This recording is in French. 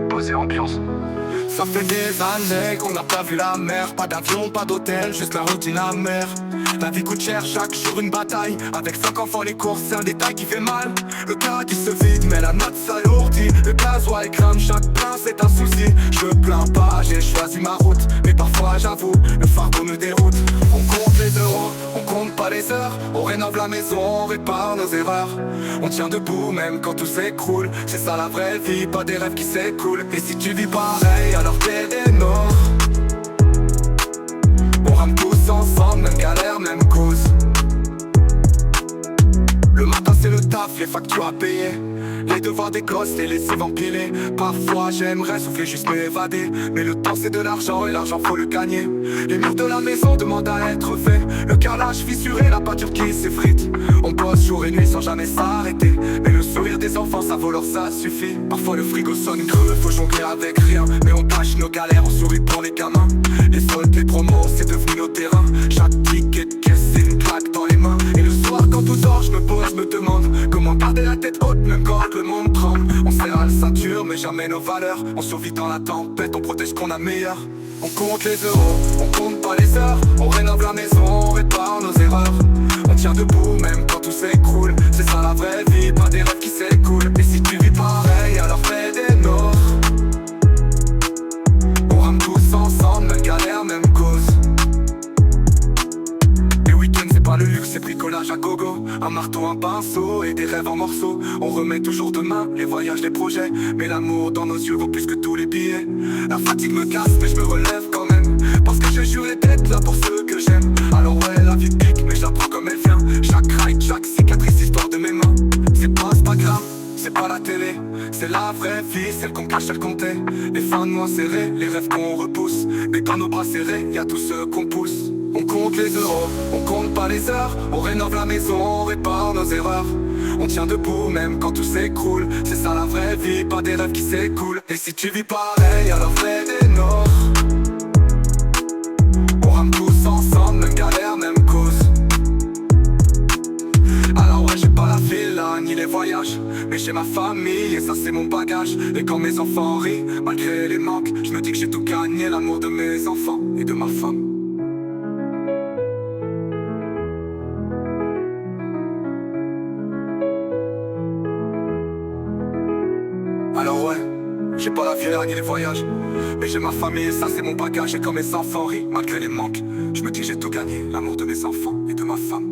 posé ambiance. Ça fait des années qu'on n'a pas vu la mer. Pas d'avion, pas d'hôtel, juste la routine amère. La vie coûte cher, chaque jour une bataille. Avec 5 enfants, les courses, c'est un détail qui fait mal. Le cas qui se vide, mais la note s'alourdit. Le gasoil crame, chaque plein c'est un souci. Je me plains pas, j'ai choisi ma route. Mais parfois j'avoue, le fardeau me déroute. On compte les euros, on compte pas les heures. On rénove la maison, on répare nos erreurs. On tient debout même quand tout s'écroule. C'est ça la vraie vie, pas des rêves qui s'écoulent. Et si tu vis pareil, alors t'es des nôtres. On rame tous ensemble, même galère, même cause. Le matin c'est le taf, les factures à payer, les devoirs des gosses, les lessives empilées. Parfois j'aimerais souffler, juste m'évader. Mais le temps c'est de l'argent et l'argent faut le gagner. Les murs de la maison demandent à être faits. Le carrelage fissuré, la peinture qui s'effrite. On bosse jour et nuit sans jamais s'arrêter. Mais le sourire des enfants ça vaut l'or, ça suffit. Parfois le frigo sonne creux, faut jongler avec rien. Mais on tâche nos galères, on sourit pour les gamins. Les soldes, les promos, c'est devenu nos terrains. Chaque ticket de caisse c'est une claque dans les mains. Et le soir quand tout dort, je me pose, je me demande comment garder la tête haute même quand le monde tremble. On serre à la ceinture mais jamais nos valeurs. On survit dans la tempête, on protège ce qu'on a meilleur. On compte les euros, on compte pas les heures. On rénove la maison, on répare nos erreurs. On tient debout même quand tout s'écroule. C'est ça la vraie vie, pas des rêves qui s'écoulent. Et si tu vis pareil, alors fais des nôtres. On rame tous ensemble, même galère, même cause. Les week-ends c'est pas le luxe, c'est bricolage à gogo. Un marteau, un pinceau et des rêves en morceaux. On remet toujours demain, les voyages, les projets. Mais l'amour dans nos yeux vaut plus que tous les billets. La fatigue me casse mais je me relève quand même. Parce que je jure d'être là pour ceux que j'aime. Alors ouais la vie pique mais je la prends comme elle vient. Chaque ride, chaque cicatrice, histoire de mes mains. C'est pas grave, c'est pas la télé. C'est la vraie vie, celle qu'on cache, celle qu'on tait. Les fins de mois serrés, les rêves qu'on repousse. Mais dans nos bras serrés, y'a tout ce qu'on pousse. On compte les euros, on compte pas les heures. On rénove la maison, on répare nos erreurs. On tient debout même quand tout s'écroule. C'est ça la vraie vie, pas des rêves qui s'écoulent. Et si tu vis pareil, alors fais des nôtres. On rame tous ensemble, même galère, même cause. Alors ouais j'ai pas la villa ni les voyages, mais j'ai ma famille et ça c'est mon bagage. Et quand mes enfants rient, malgré les manques, je me dis que j'ai tout gagné, l'amour de mes enfants et de ma femme. Alors ouais, j'ai pas la villa ni les voyages, mais j'ai ma famille et ça c'est mon bagage. Et quand mes enfants rient, malgré les manques, je me dis que j'ai tout gagné, l'amour de mes enfants et de ma femme.